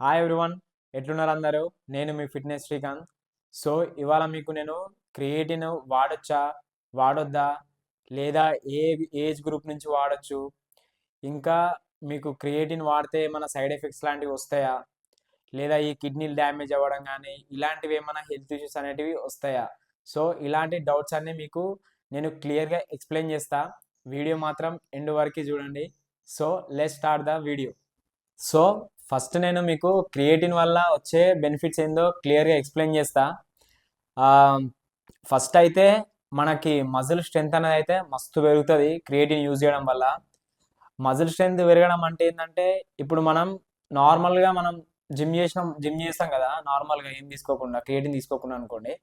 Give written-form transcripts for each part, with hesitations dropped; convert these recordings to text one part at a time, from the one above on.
Hi everyone, ఎట్లున్నారు అందరూ? నేను మీ ఫిట్నెస్ శ్రీకాంత్. సో ఇవాళ మీకు నేను క్రియేటిన్ వాడొచ్చా, వాడొద్దా, లేదా ఏ ఏజ్ గ్రూప్ నుంచి వాడొచ్చు, ఇంకా మీకు క్రియేటిన్ వాడితే ఏమైనా సైడ్ ఎఫెక్ట్స్ లాంటివి వస్తాయా, లేదా ఈ కిడ్నీలు డ్యామేజ్ అవ్వడం కానీ ఇలాంటివి ఏమైనా హెల్త్ ఇష్యూస్ అనేటివి వస్తాయా? సో ఇలాంటి డౌట్స్ అన్నీ మీకు నేను క్లియర్గా ఎక్స్ప్లెయిన్ చేస్తా. వీడియో మాత్రం ఎండ్ వరకు చూడండి. So let's start the video. So first నేను మీకు క్రియేటిన్ వల్ల వచ్చే బెనిఫిట్స్ ఏందో క్లియర్గా ఎక్స్ప్లెయిన్ చేస్తా. ఫస్ట్ అయితే మనకి మజిల్ స్ట్రెంత్ అనేది అయితే మస్తు పెరుగుతుంది క్రియేటిన్ యూజ్ చేయడం వల్ల. మజిల్ స్ట్రెంత్ పెరగడం అంటే ఏంటంటే, ఇప్పుడు మనం నార్మల్గా మనం జిమ్ చేస్తాం కదా, నార్మల్గా ఏం తీసుకోకుండా క్రియేటిన్ తీసుకోకుండా అనుకోండి.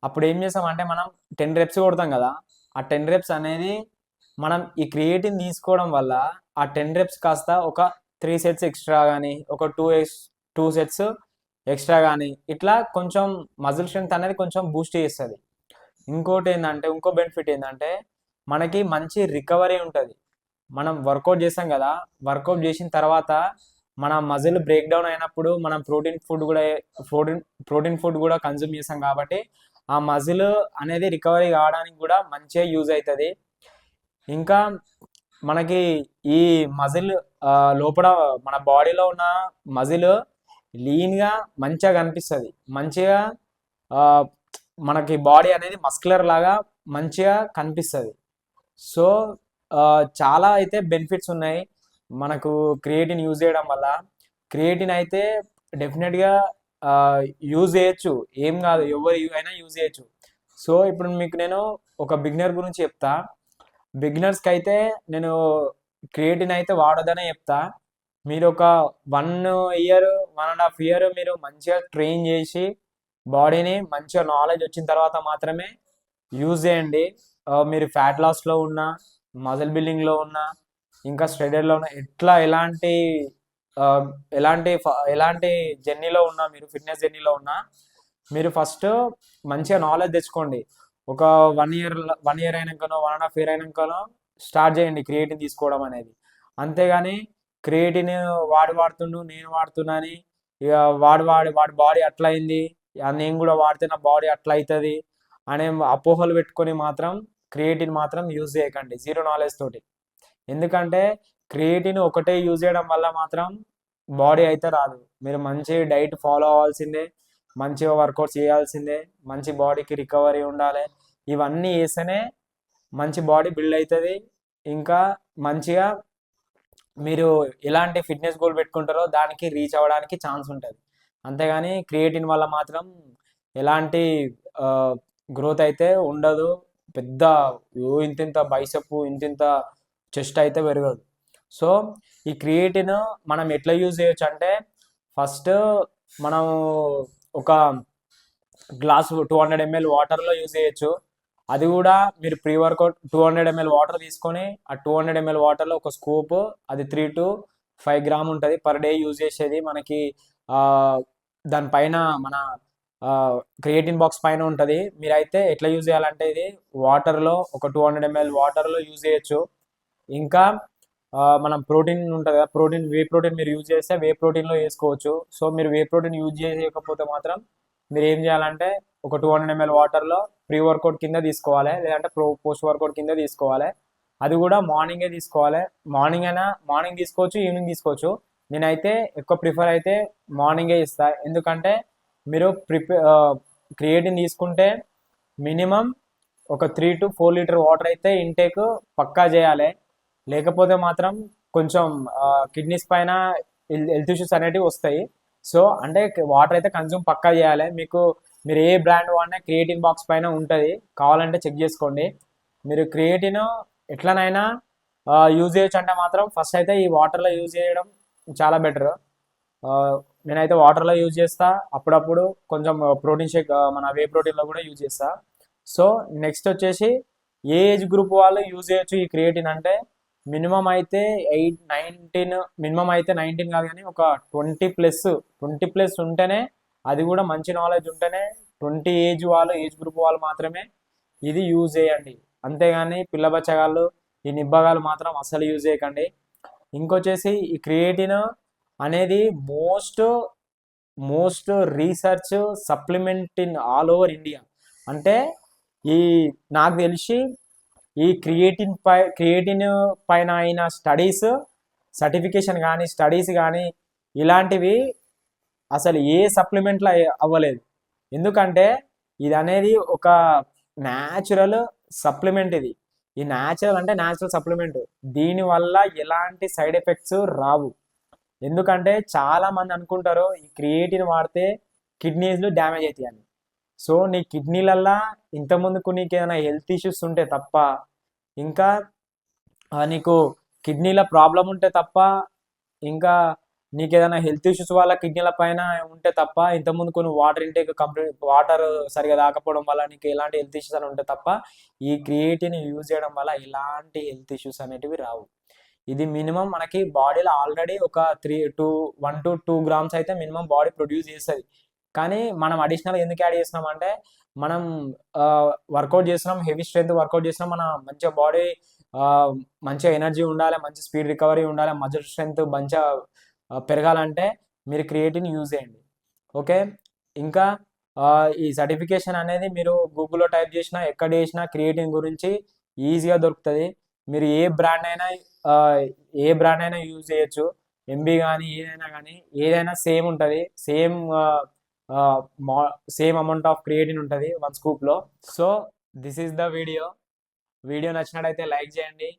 అప్పుడు ఏం చేస్తామంటే మనం 10 రెప్స్ కొడతాం కదా, ఆ 10 రెప్స్ అనేది మనం ఈ క్రియేటిన్ తీసుకోవడం వల్ల ఆ 10 రెప్స్ కాస్త ఒక 3 సెట్స్ ఎక్స్ట్రా కానీ, ఒక 2 సెట్స్ ఎక్స్ట్రా కానీ, ఇట్లా కొంచెం మజిల్ స్ట్రెంత్ అనేది కొంచెం బూస్ట్ చేస్తుంది. ఇంకోటి ఏంటంటే, ఇంకో బెనిఫిట్ ఏంటంటే మనకి మంచి రికవరీ ఉంటుంది. మనం వర్కౌట్ చేస్తాం కదా, వర్కౌట్ చేసిన తర్వాత మన మజిల్ బ్రేక్ డౌన్ అయినప్పుడు మనం ప్రోటీన్ ఫుడ్ కూడా కన్జ్యూమ్ చేస్తాం కాబట్టి ఆ మజిల్ అనేది రికవరీ కావడానికి కూడా మంచిగా యూజ్ అవుతుంది. ఇంకా మనకి ఈ మజిల్ లోపల మన బాడీలో ఉన్న మజిల్ లీన్గా మంచిగా కనిపిస్తుంది. మంచిగా మనకి బాడీ అనేది మస్కులర్ లాగా మంచిగా కనిపిస్తుంది. సో చాలా అయితే బెనిఫిట్స్ ఉన్నాయి మనకు క్రియేటిన్ యూజ్ చేయడం వల్ల. క్రియేటిన్ అయితే డెఫినెట్గా యూజ్ చేయొచ్చు, ఏం కాదు, ఎవరు అయినా యూజ్ చేయొచ్చు. సో ఇప్పుడు మీకు నేను ఒక బిగినర్ గురించి చెప్తా. బిగినర్స్కి అయితే నేను క్రియేటిన్ అయితే వాడొద్దనే చెప్తా. మీరు ఒక 1 ఇయర్ 1.5 ఇయర్ మీరు మంచిగా ట్రైన్ చేసి బాడీని మంచిగా నాలెడ్జ్ వచ్చిన తర్వాత మాత్రమే యూజ్ చేయండి. మీరు ఫ్యాట్ లాస్లో ఉన్నా, మజిల్ బిల్డింగ్లో ఉన్నా, ఇంకా స్ట్రెడర్లో ఉన్నా, ఎలాంటి జర్నీలో ఉన్నా, మీరు ఫిట్నెస్ జర్నీలో ఉన్నా, మీరు ఫస్ట్ మంచిగా నాలెడ్జ్ తెచ్చుకోండి. ఒక 1 ఇయర్ అయినాకనో 1.5 ఇయర్ అయినాకనో స్టార్ట్ చేయండి క్రియేటిన్ తీసుకోవడం అనేది. అంతేగాని క్రియేటిన్ వాడుతుండు, నేను వాడుతున్నా అని ఇక వాడి బాడీ అట్లా అయింది, నేను కూడా వాడితే నా బాడీ అట్లా అవుతుంది అనే అపోహలు పెట్టుకొని మాత్రం క్రియేటిన్ మాత్రం యూజ్ చేయకండి జీరో నాలెడ్జ్ తోటి. ఎందుకంటే క్రియేటిన్ ఒకటే యూజ్ చేయడం వల్ల మాత్రం బాడీ అయితే రాదు. మీరు మంచి డైట్ ఫాలో అవ్వాల్సిందే, మంచిగా వర్కౌట్ చేయాల్సిందే, మంచి బాడీకి రికవరీ ఉండాలి. ఇవన్నీ చేస్తేనే మంచి బాడీ బిల్డ్ అవుతుంది. ఇంకా మంచిగా మీరు ఎలాంటి ఫిట్నెస్ గోల్ పెట్టుకుంటారో దానికి రీచ్ అవ్వడానికి ఛాన్స్ ఉంటుంది. అంతేగాని క్రియేటిన్ వల్ల మాత్రం ఎలాంటి గ్రోత్ అయితే ఉండదు. పెద్ద ఇంతింత బైసెప్, ఇంతింత చెస్ట్ అయితే పెరగదు. సో ఈ క్రియేటిన్ మనం ఎట్లా యూజ్ చేయొచ్చు అంటే, ఫస్ట్ మనం ఒక గ్లాస్ 200 ml వాటర్లో యూజ్ చేయొచ్చు. అది కూడా మీరు ప్రీ వర్కౌట్ 200 ml వాటర్ తీసుకొని ఆ 200 ml వాటర్లో ఒక స్కూప్, అది 3 to 5 గ్రామ్ ఉంటుంది పర్ డే యూజ్ చేసేది. మనకి దానిపైన మన క్రియేటిన్ బాక్స్ పైన ఉంటుంది. మీరైతే ఎట్లా యూజ్ చేయాలంటే, ఇది వాటర్లో ఒక 200 ml వాటర్లో యూజ్ చేయొచ్చు. ఇంకా మనం ప్రోటీన్ ఉంటుంది కదా, వే ప్రోటీన్ మీరు యూజ్ చేస్తే వే ప్రోటీన్లో వేసుకోవచ్చు. సో మీరు వే ప్రోటీన్ యూజ్ చేయకపోతే మాత్రం మీరు ఏం చేయాలంటే, ఒక 200 ml వాటర్లో ప్రీ వర్కౌట్ కింద తీసుకోవాలి, లేదంటే పోస్ట్ వర్కౌట్ కింద తీసుకోవాలి. అది కూడా మార్నింగే తీసుకోవాలి. మార్నింగ్ తీసుకోవచ్చు, ఈవినింగ్ తీసుకోవచ్చు. నేనైతే ఎక్కువ ప్రిఫర్ అయితే మార్నింగే ఇస్తా. ఎందుకంటే మీరు క్రియేటిన్ తీసుకుంటే మినిమం ఒక 3 to 4 లీటర్ వాటర్ అయితే ఇంటేక్ పక్కా చేయాలి. లేకపోతే మాత్రం కొంచెం కిడ్నీస్ పైన హెల్త్ ఇష్యూస్ అనేటివి వస్తాయి. సో అంటే వాటర్ అయితే కన్జ్యూమ్ పక్కా చేయాలి. మీరు ఏ బ్రాండ్ వాడినా క్రియేటిన్ బాక్స్ పైన ఉంటుంది, కావాలంటే చెక్ చేసుకోండి. మీరు క్రియేటిన్ ఎట్లనైనా యూజ్ చేయొచ్చు అంటే మాత్రం ఫస్ట్ అయితే ఈ వాటర్లో యూజ్ చేయడం చాలా బెటర్. నేనైతే వాటర్లో యూజ్ చేస్తా, అప్పుడప్పుడు కొంచెం ప్రోటీన్ షేక్, మన వే ప్రోటీన్లో కూడా యూజ్ చేస్తా. సో నెక్స్ట్ వచ్చేసి ఏ ఏజ్ గ్రూప్ వాళ్ళు యూజ్ చేయొచ్చు ఈ క్రియేటిన్ అంటే, మినిమం అయితే 19 కాదు కానీ ఒక 20+ ఉంటేనే, అది కూడా మంచి నాలెడ్జ్ ఉంటేనే 20 ఏజ్ గ్రూప్ వాళ్ళు మాత్రమే ఇది యూజ్ చేయండి. అంతేగాని పిల్ల బచ్చగాళ్ళు, ఈ నిబ్బగాళ్ళు మాత్రం అస్సలు యూజ్ చేయకండి. ఇంకొచ్చేసి ఈ క్రియేటిన్ అనేది most most research supplement in all over India. అంటే ఈ నాకు తెలిసి ఈ క్రియేటిన్ పైన అయిన స్టడీస్ సర్టిఫికేషన్ కానీ స్టడీస్ కానీ ఇలాంటివి అసలు ఏ సప్లిమెంట్లో అవ్వలేదు. ఎందుకంటే ఇది అనేది ఒక న్యాచురల్ సప్లిమెంట్. ఈ న్యాచురల్ అంటే న్యాచురల్ సప్లిమెంట్. దీనివల్ల ఎలాంటి సైడ్ ఎఫెక్ట్స్ రావు. ఎందుకంటే చాలా మంది అనుకుంటారు ఈ క్రియేటిన్ వాడితే కిడ్నీస్లు డ్యామేజ్ అవుతాయి అని. సో నీ కిడ్నీలల్లా ఇంతకుముందుకు నీకు ఏదైనా హెల్త్ ఇష్యూస్ ఉంటే తప్ప, ఇంకా నీకు కిడ్నీల ప్రాబ్లం ఉంటే తప్ప, ఇంకా నీకు ఏదైనా హెల్త్ ఇష్యూస్ వల్ల కిడ్నీల పైన ఉంటే తప్ప, ఇంతకుముందు కొన్ని వాటర్ ఇంటేక్ వాటర్ సరిగా రాకపోవడం వల్ల నీకు ఎలాంటి హెల్త్ ఇష్యూస్ అని ఉంటే తప్ప, ఈ క్రియేటిన్ యూజ్ చేయడం వల్ల ఎలాంటి హెల్త్ ఇష్యూస్ అనేటివి రావు. ఇది మినిమం మనకి బాడీలో ఆల్రెడీ ఒక 1 to 2 grams అయితే మినిమం బాడీ ప్రొడ్యూస్ చేస్తుంది. కానీ మనం అడిషనల్ ఎందుకు యాడ్ చేస్తున్నాం అంటే, మనం వర్కౌట్ చేస్తున్నాం, హెవీ స్ట్రెంత్ వర్కౌట్ చేస్తున్నాం, మన మంచిగా బాడీ మంచిగా ఎనర్జీ ఉండాలి, మంచి స్పీడ్ రికవరీ ఉండాలి, మజిల్ స్ట్రెంత్ మంచిగా పెరగాలంటే మీరు క్రియేటిన్ యూజ్ చేయండి. ఓకే. ఇంకా ఈ సర్టిఫికేషన్ అనేది మీరు గూగుల్లో టైప్ చేసినా ఎక్కడ చేసినా క్రియేటిన్ గురించి ఈజీగా దొరుకుతుంది. మీరు ఏ బ్రాండ్ అయినా యూజ్ చేయొచ్చు. ఎంబీ కానీ ఏదైనా సేమ్ ఉంటుంది. సేమ్ అమౌంట్ ఆఫ్ క్రియేటిన్ ఉంటుంది 1 scoopలో. So this is the video నచ్చినట్టయితే లైక్ చేయండి.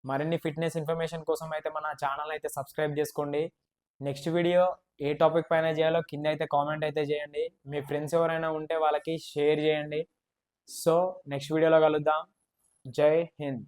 మరిన్ని ఫిట్నెస్ ఇన్ఫర్మేషన్ కోసం అయితే మన ఛానల్ అయితే సబ్స్క్రైబ్ చేసుకోండి. నెక్స్ట్ వీడియో ఏ టాపిక్ పైన చేయాలో కింద అయితే కామెంట్ అయితే చేయండి. మీ ఫ్రెండ్స్ ఎవరైనా ఉంటే వాళ్ళకి షేర్ చేయండి. సో నెక్స్ట్ వీడియోలో కలుద్దాం. జై హింద్.